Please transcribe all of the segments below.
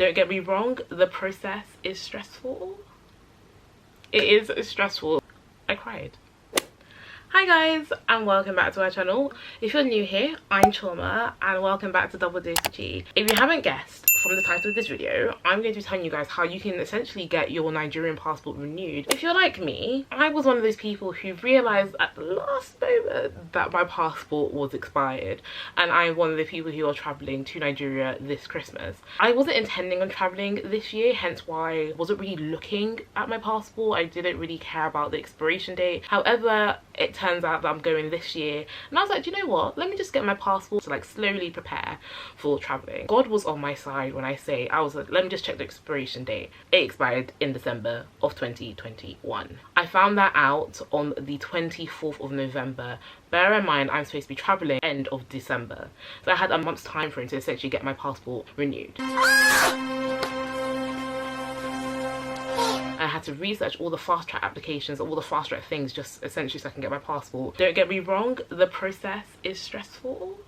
Don't get me wrong, the process is stressful. It is stressful. I cried. Hi guys, and welcome back to our channel. If you're new here, I'm Chioma and welcome back to Double Dose G. If you haven't guessed from the title of this video, I'm going to be telling you guys how you can essentially get your Nigerian passport renewed. If you're like me, I was one of those people who realised at the last moment that my passport was expired, and I'm one of the people who are travelling to Nigeria this Christmas. I wasn't intending on travelling this year, hence why I wasn't really looking at my passport. I didn't really care about the expiration date. However, it turns out that I'm going this year, and I was like, do you know what, let me just get my passport to like slowly prepare for traveling. God was on my side when I say, I was like, let me just check the expiration date. It expired in December of 2021. I found that out on the 24th of November. Bear in mind, I'm supposed to be traveling end of December, so I had a month's time frame to essentially get my passport renewed. I had to research all the fast track applications, all the fast track things, just essentially so I can get my passport. Don't get me wrong, the process is stressful.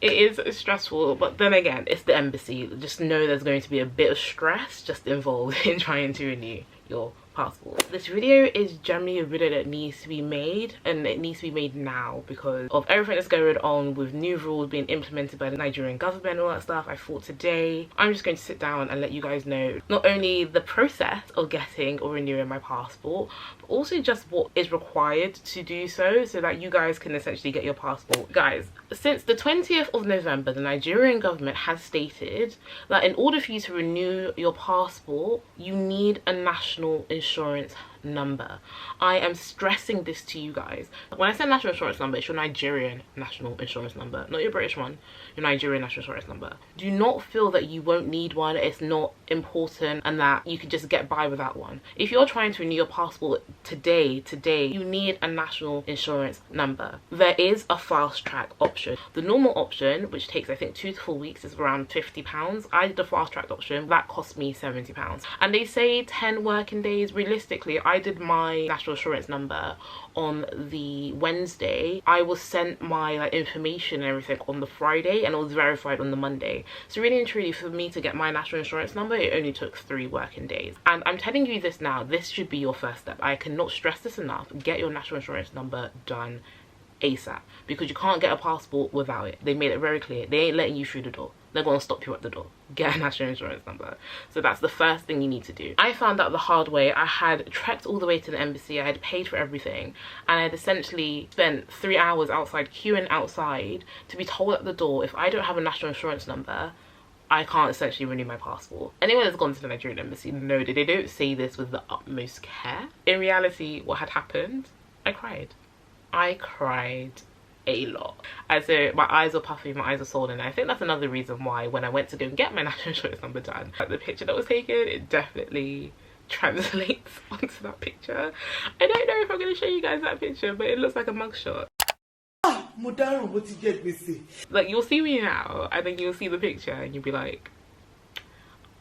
It is stressful, but then again, it's the embassy. Just know there's going to be a bit of stress just involved in trying to renew your passport. This video is generally a video that needs to be made, and it needs to be made now because of everything that's going on with new rules being implemented by the Nigerian government and all that stuff. I thought today I'm just going to sit down and let you guys know not only the process of getting or renewing my passport, but also just what is required to do so that you guys can essentially get your passport. Guys, since the 20th of November, the Nigerian government has stated that in order for you to renew your passport, you need a national insurance number. I am stressing this to you guys. When I say national insurance number, it's your Nigerian national insurance number, not your British one, your Nigerian national insurance number. Do not feel that you won't need one, it's not important, and that you can just get by without one. If you're trying to renew your passport today, you need a national insurance number. There is a fast track option. The normal option, which takes I think 2 to 4 weeks, is around £50. I did the fast track option, that cost me £70. And they say 10 working days. Realistically, I did my national insurance number on the Wednesday. I was sent my information and everything on the Friday, and it was verified on the Monday. So really and truly, for me to get my national insurance number, it only took 3 working days. And I'm telling you this now, this should be your first step. I cannot stress this enough. Get your national insurance number done ASAP, because you can't get a passport without it. They made it very clear. They ain't letting you through the door. They're going to stop you at the door. Get a national insurance number. So that's the first thing you need to do. I found out the hard way. I had trekked all the way to the embassy. I had paid for everything, and I had essentially spent 3 hours outside, queuing outside, to be told at the door, if I don't have a national insurance number, I can't essentially renew my passport. Anyone that's gone to the Nigerian embassy know that they don't say this with the utmost care. In reality, what had happened, I cried. I cried a lot. And so my eyes were puffy, my eyes were swollen, and I think that's another reason why when I went to go and get my national insurance number done, like the picture that was taken, it definitely translates onto that picture. I don't know if I'm going to show you guys that picture, but it looks like a mugshot. Like, you'll see me now, and then you'll see the picture and you'll be like,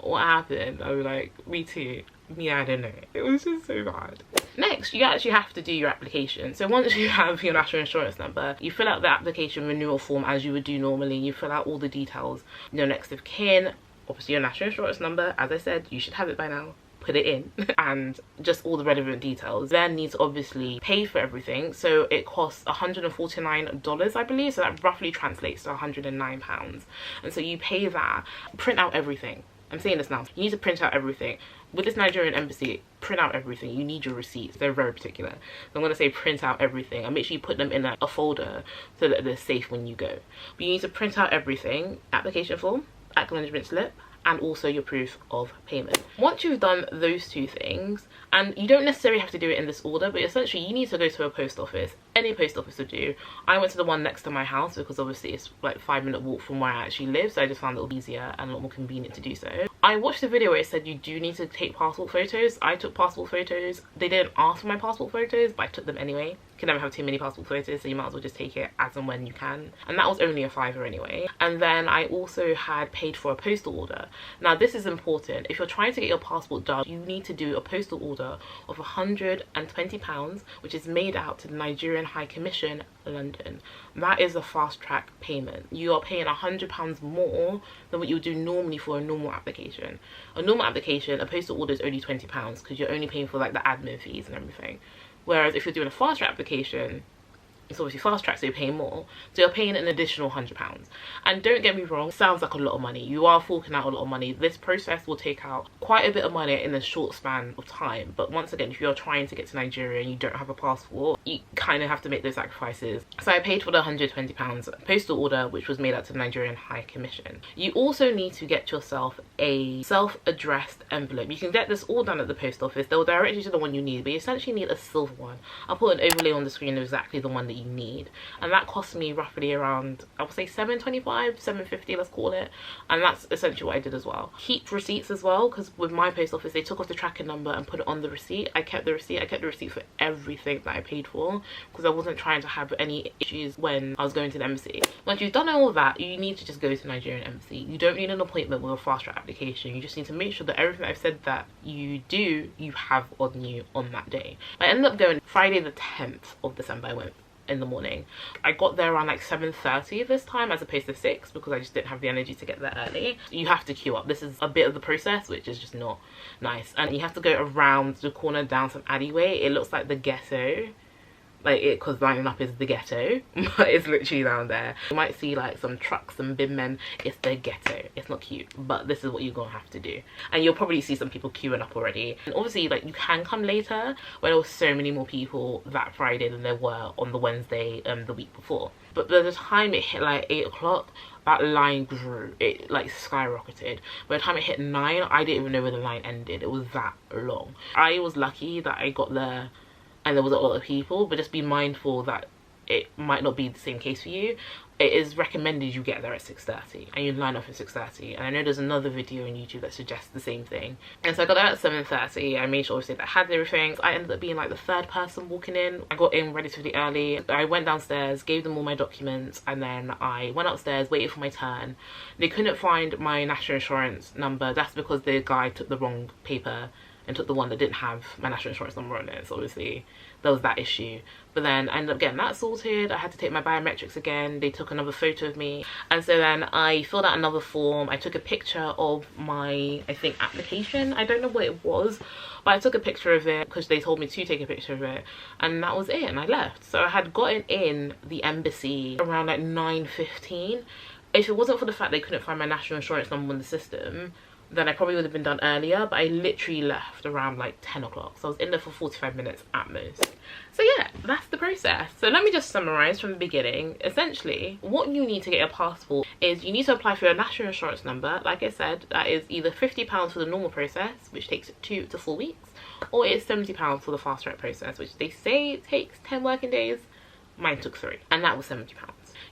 what happened? I'll be like, me too. Me, I don't know. It was just so bad. Next, you actually have to do your application. So once you have your national insurance number, you fill out the application renewal form as you would do normally. You fill out all the details, your next of kin, obviously your national insurance number. As I said, you should have it by now. Put it in, and just all the relevant details. Then needs obviously pay for everything, so it costs $149, I believe, so that roughly translates to £109. And so you pay that, print out everything. I'm saying this now, you need to print out everything. With this Nigerian embassy, print out everything. You need your receipts. They're very particular. So I'm going to say print out everything, and make sure you put them in a folder so that they're safe when you go. But you need to print out everything: application form, acknowledgement slip, and also your proof of payment. Once you've done those 2 things, and you don't necessarily have to do it in this order, but essentially you need to go to a post office. Any post office would do. I went to the one next to my house because obviously it's like a 5-minute walk from where I actually live, so I just found it easier and a lot more convenient to do so. I watched a video where it said you do need to take passport photos. I took passport photos. They didn't ask for my passport photos, but I took them anyway. can never have too many passport photos, so you might as well just take it as and when you can. And that was only a £5 anyway. And then I also had paid for a postal order. Now this is important. If you're trying to get your passport done, you need to do a postal order of £120, which is made out to the Nigerian High Commission, London. That is a fast track payment. You are paying £100 more than what you would do normally for a normal application. A normal application, a postal order is only £20 because you're only paying for like the admin fees and everything. Whereas if you're doing a fast track application, it's obviously fast track, so you're paying more. So you're paying an additional £100. And don't get me wrong, it sounds like a lot of money. You are forking out a lot of money. This process will take out quite a bit of money in a short span of time. But once again, if you're trying to get to Nigeria and you don't have a passport, you kind of have to make those sacrifices. So I paid for the £120 postal order, which was made out to the Nigerian High Commission. You also need to get yourself a self-addressed envelope. You can get this all done at the post office. They'll direct you to the one you need, but you essentially need a silver one. I'll put an overlay on the screen of exactly the one that you need, and that cost me roughly around, I would say £7.25, £7.50, let's call it. And that's essentially what I did as well. Keep receipts as well, because with my post office they took off the tracking number and put it on the receipt. I kept the receipt. I kept the receipt for everything that I paid for, because I wasn't trying to have any issues when I was going to the embassy. Once you've done all of that, you need to just go to the Nigerian embassy. You don't need an appointment with a fast track application. You just need to make sure that everything I've said that you do, you have on you on that day. I ended up going Friday the 10th of December. I went in the morning. I got there around like 7:30 this time as opposed to 6, because I just didn't have the energy to get there early. You have to queue up. This is a bit of the process, which is just not nice. And you have to go around the corner down some alleyway. It looks like the ghetto. Like it, because lining up is the ghetto, but it's literally down there. You might see like some trucks, some bin men. It's the ghetto. It's not cute, but this is what you're gonna have to do. And you'll probably see some people queuing up already. And obviously, like, you can come later, but there were so many more people that Friday than there were on the Wednesday the week before. But by the time it hit like 8 o'clock, that line grew. It like skyrocketed. By the time it hit 9, I didn't even know where the line ended. It was that long. I was lucky that I got there and there was a lot of people, but just be mindful that it might not be the same case for you. It is recommended you get there at 6:30 and you line up at 6:30. And I know there's another video on YouTube that suggests the same thing. And so I got there at 7:30. I made sure obviously that I had everything. So I ended up being like the 3rd person walking in. I got in relatively early. I went downstairs, gave them all my documents, and then I went upstairs, waited for my turn. They couldn't find my national insurance number. That's because the guy took the wrong paper and took the one that didn't have my national insurance number on it. So obviously there was that issue. But then I ended up getting that sorted. I had to take my biometrics again. They took another photo of me. And so then I filled out another form. I took a picture of my, I think, application. I don't know what it was, but I took a picture of it because they told me to take a picture of it. And that was it, and I left. So I had gotten in the embassy around like 9:15. If it wasn't for the fact they couldn't find my national insurance number on the system, then I probably would have been done earlier, but I literally left around like 10 o'clock. So I was in there for 45 minutes at most. So yeah, that's the process. So let me just summarize from the beginning. Essentially, what you need to get your passport is you need to apply for your national insurance number. Like I said, that is either £50 for the normal process, which takes 2 to 4 weeks, or it's £70 for the fast track process, which they say takes 10 working days. Mine took 3, and that was £70.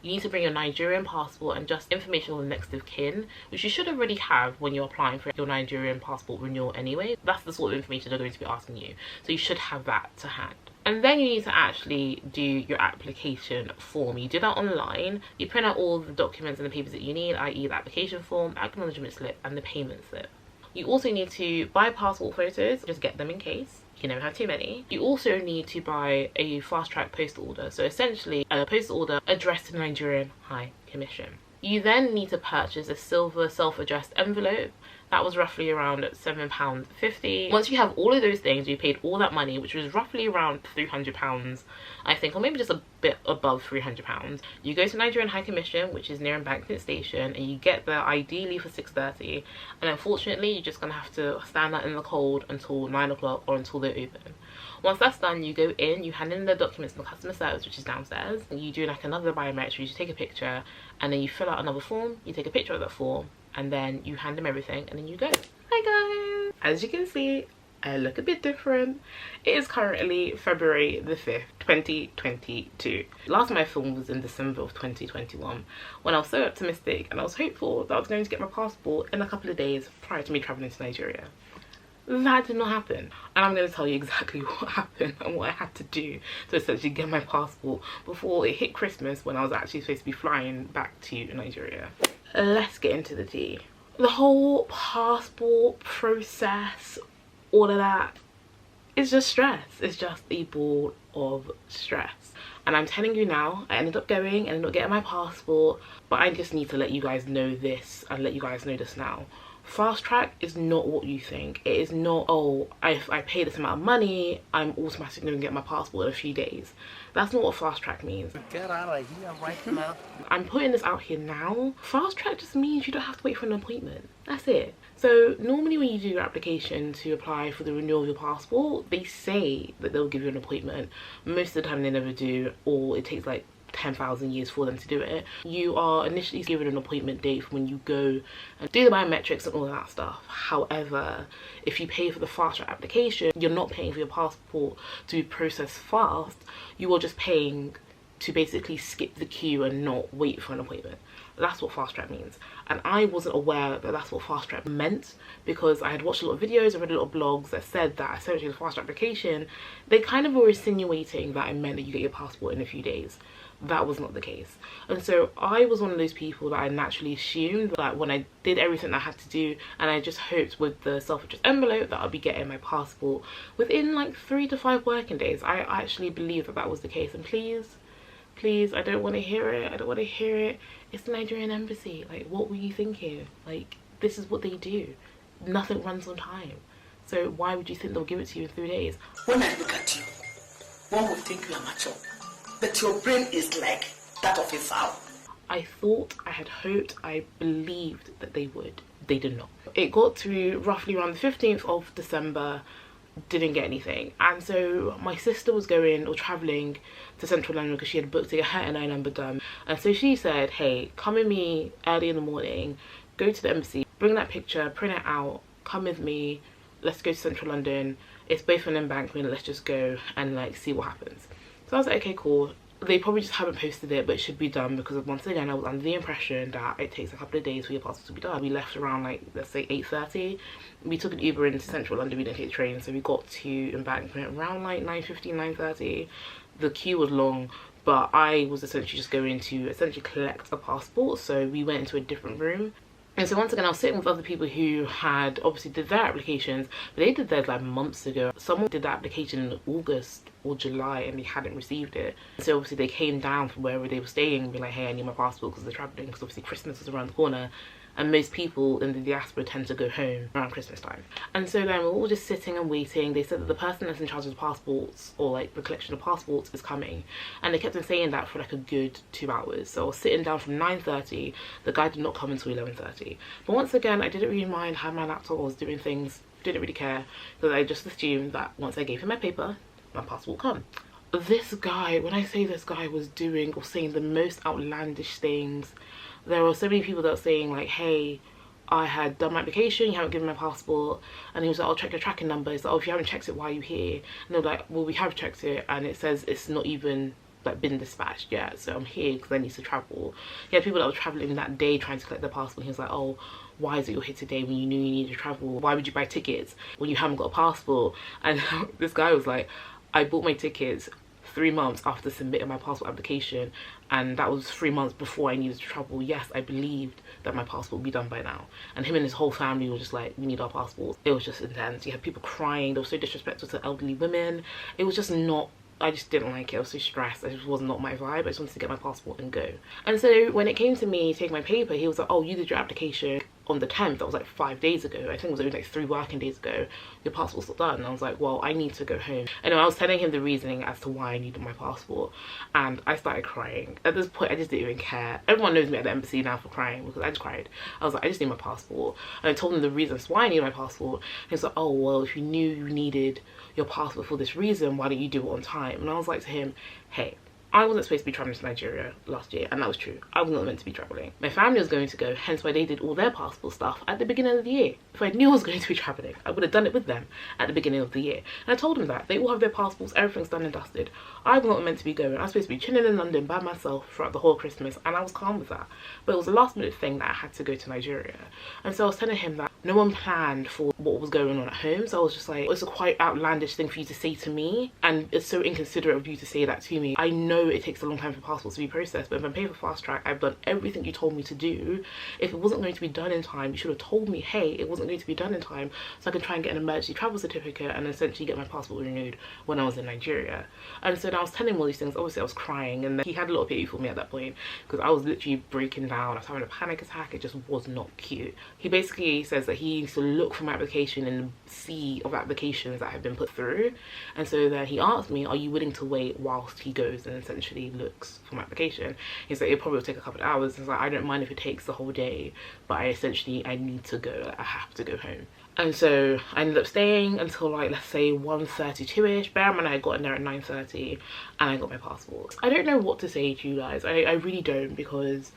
You need to bring your Nigerian passport and just information on the next of kin, which you should already have when you're applying for your Nigerian passport renewal anyway. That's the sort of information they're going to be asking you, so you should have that to hand. And then you need to actually do your application form. You do that online. You print out all the documents and the papers that you need, i.e. the application form, the acknowledgement slip, and the payment slip. You also need to buy passport photos, just get them in case. You can never have too many. You also need to buy a fast track postal order. So essentially a postal order addressed to the Nigerian High Commission. You then need to purchase a silver self-addressed envelope. That was roughly around £7.50. Once you have all of those things, you paid all that money, which was roughly around £300, I think, or maybe just a bit above £300. You go to Nigerian High Commission, which is near Embankment Station, and you get there ideally for 6:30. And unfortunately, you're just gonna have to stand out in the cold until 9 o'clock or until they're open. Once that's done, you go in, you hand in the documents to the customer service, which is downstairs. And you do like another biometric, you take a picture, and then you fill out another form, you take a picture of that form, and then you hand them everything, and then you go. Hi guys! As you can see, I look a bit different. It is currently February the 5th, 2022. Last time I filmed was in December of 2021, when I was so optimistic and I was hopeful that I was going to get my passport in a couple of days prior to me traveling to Nigeria. That did not happen. And I'm going to tell you exactly what happened and what I had to do to essentially get my passport before it hit Christmas, when I was actually supposed to be flying back to Nigeria. Let's get into the tea. The whole passport process, all of that, it's just stress. It's just a ball of stress. And I'm telling you now, I ended up getting my passport, but I just need to let you guys know this and let you guys know this now. Fast track is not what you think. It is not, oh, if I pay this amount of money, I'm automatically going to get my passport in a few days. That's not what fast track means. Get out of here right now. I'm putting this out here now. Fast track just means you don't have to wait for an appointment. That's it. So normally when you do your application to apply for the renewal of your passport, they say that they'll give you an appointment. Most of the time they never do, or it takes like 10,000 years for them to do it. You are initially given an appointment date for when you go and do the biometrics and all that stuff. However, if you pay for the fast track application, you're not paying for your passport to be processed fast. You are just paying to basically skip the queue and not wait for an appointment. That's what fast track means. And I wasn't aware that that's what fast track meant, because I had watched a lot of videos and read a lot of blogs that said that essentially the fast track application, they kind of were insinuating that it meant that you get your passport in a few days. That was not the case. And so I was one of those people that I naturally assumed that when I did everything I had to do, and I just hoped with the self-addressed envelope that I'll be getting my passport within like 3 to 5 working days. I actually believed that that was the case. And please, I don't want to hear it. I don't want to hear it. It's the Nigerian embassy. Like, what were you thinking? Like, this is what they do. Nothing runs on time. So why would you think they'll give it to you in 3 days? When I look at you, one would think you are mature, but your brain is like that of a fowl. I thought, I had hoped, I believed that they would. They did not. It got to roughly around the 15th of December, didn't get anything. And so my sister was going or travelling to central London because she had booked to get her NI number done. And so she said, hey, come with me early in the morning, go to the embassy, bring that picture, print it out, come with me, let's go to central London. It's both an embankment, let's just go and like see what happens. So I was like, okay, cool. They probably just haven't posted it, but it should be done, because once again I was under the impression that it takes a couple of days for your passport to be done. We left around like, let's say 8:30. We took an Uber into central London, we didn't take the train, so we got to embankment around like 9:15, 9:30. The queue was long, but I was essentially just going to collect a passport, so we went into a different room. And so once again, I was sitting with other people who had obviously did their applications, but they did theirs like months ago. Someone did that application in August or July and they hadn't received it. So obviously they came down from wherever they were staying and be like, hey, I need my passport because they're traveling, because obviously Christmas is around the corner. And most people in the diaspora tend to go home around Christmas time. And so then we're all just sitting and waiting. They said that the person that's in charge of the passports, or like the collection of passports, is coming. And they kept on saying that for like a good 2 hours. So I was sitting down from 9:30. The guy did not come until 11:30. But once again, I didn't really mind, had my laptop, I was doing things, didn't really care. Because I just assumed that once I gave him my paper, my passport would come. This guy, when I say this guy was doing or saying the most outlandish things, there were so many people that were saying like, hey, I had done my application, you haven't given my passport. And he was like, I'll check your tracking number. He's like, oh, if you haven't checked it, why are you here? And they were like, well, we have checked it and it says it's not even like been dispatched yet, so I'm here because I need to travel. He had people that were traveling that day trying to collect their passport. He was like, oh, why is it you're here today when you knew you needed to travel? Why would you buy tickets when you haven't got a passport? And this guy was like, I bought my tickets 3 months after submitting my passport application, and that was 3 months before I needed to travel. Yes, I believed that my passport would be done by now. And him and his whole family were just like, we need our passports. It was just intense. You had people crying, they were so disrespectful to elderly women. It was just not, I just didn't like it. I was so stressed. It just was not my vibe. I just wanted to get my passport and go. And so when it came to me taking my paper, he was like, oh, you did your application on the 10th. That was like 5 days ago. I think it was only like 3 working days ago. Your passport's not done. And I was like, well, I need to go home. And I was telling him the reasoning as to why I needed my passport. And I started crying. At this point, I just didn't even care. Everyone knows me at the embassy now for crying, because I just cried. I was like, I just need my passport. And I told him the reasons why I need my passport. And he was like, oh, well, if you knew you needed your passport for this reason, why don't you do it on time? And I was like to him, hey, I wasn't supposed to be traveling to Nigeria last year, and that was true. I was not meant to be traveling. My family was going to go, hence why they did all their passport stuff at the beginning of the year, If I knew I was going to be travelling, I would have done it with them at the beginning of the year. And I told them that. They all have their passports, everything's done and dusted. I was not meant to be going. I was supposed to be chilling in London by myself throughout the whole Christmas, and I was calm with that. But it was a last minute thing that I had to go to Nigeria. And so I was telling him that no one planned for what was going on at home. So I was just like, it's a quite outlandish thing for you to say to me, and it's so inconsiderate of you to say that to me. I know it takes a long time for passports to be processed, but if I'm paying for fast track, I've done everything you told me to do. If it wasn't going to be done in time, you should have told me, hey, it wasn't going to be done in time, so I can try and get an emergency travel certificate and essentially get my passport renewed when I was in Nigeria. And so now I was telling him all these things. Obviously I was crying, and then he had a lot of pity for me at that point because I was literally breaking down. I was having a panic attack. It just was not cute. He basically says that he needs to look for my application in the sea of applications that have been put through, and so then he asked me, are you willing to wait whilst he goes and essentially looks for my application? He's like, it probably will take a couple of hours. He's like, I don't mind if it takes the whole day, but I need to go. I have to go home. And so I ended up staying until like, let's say 1:32ish. Bear in mind I got in there at 9:30 and I got my passport. I don't know what to say to you guys. I really don't, because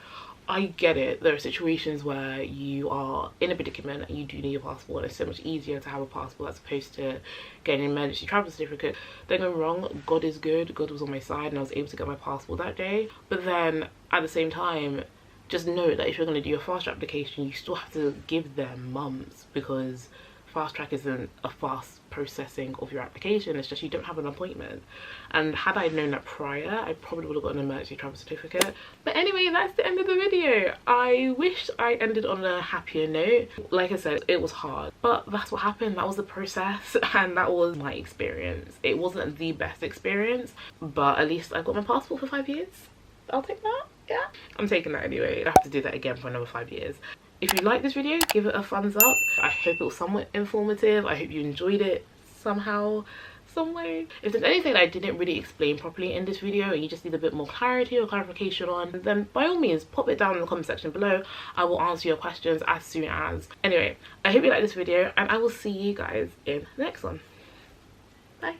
I get it. There are situations where you are in a predicament and you do need a passport. It's so much easier to have a passport as opposed to getting an emergency travel certificate. Don't get me wrong, God is good. God was on my side and I was able to get my passport that day. But then at the same time, just know that if you're going to do your fast track application, you still have to give them months, because fast track isn't a fast processing of your application. It's just you don't have an appointment. And had I known that prior, I probably would have got an emergency travel certificate. But anyway, that's the end of the video. I wish I ended on a happier note. Like I said, it was hard, but that's what happened. That was the process and that was my experience. It wasn't the best experience, but at least I got my passport for 5 years. I'll take that. Yeah, I'm taking that anyway. I have to do that again for another 5 years. If you like this video, give it a thumbs up. I hope it was somewhat informative. I hope you enjoyed it somehow, some way. If there's anything I didn't really explain properly in this video and you just need a bit more clarity or clarification on, then by all means pop it down in the comment section below. I will answer your questions as soon as. Anyway, I hope you like this video and I will see you guys in the next one. Bye.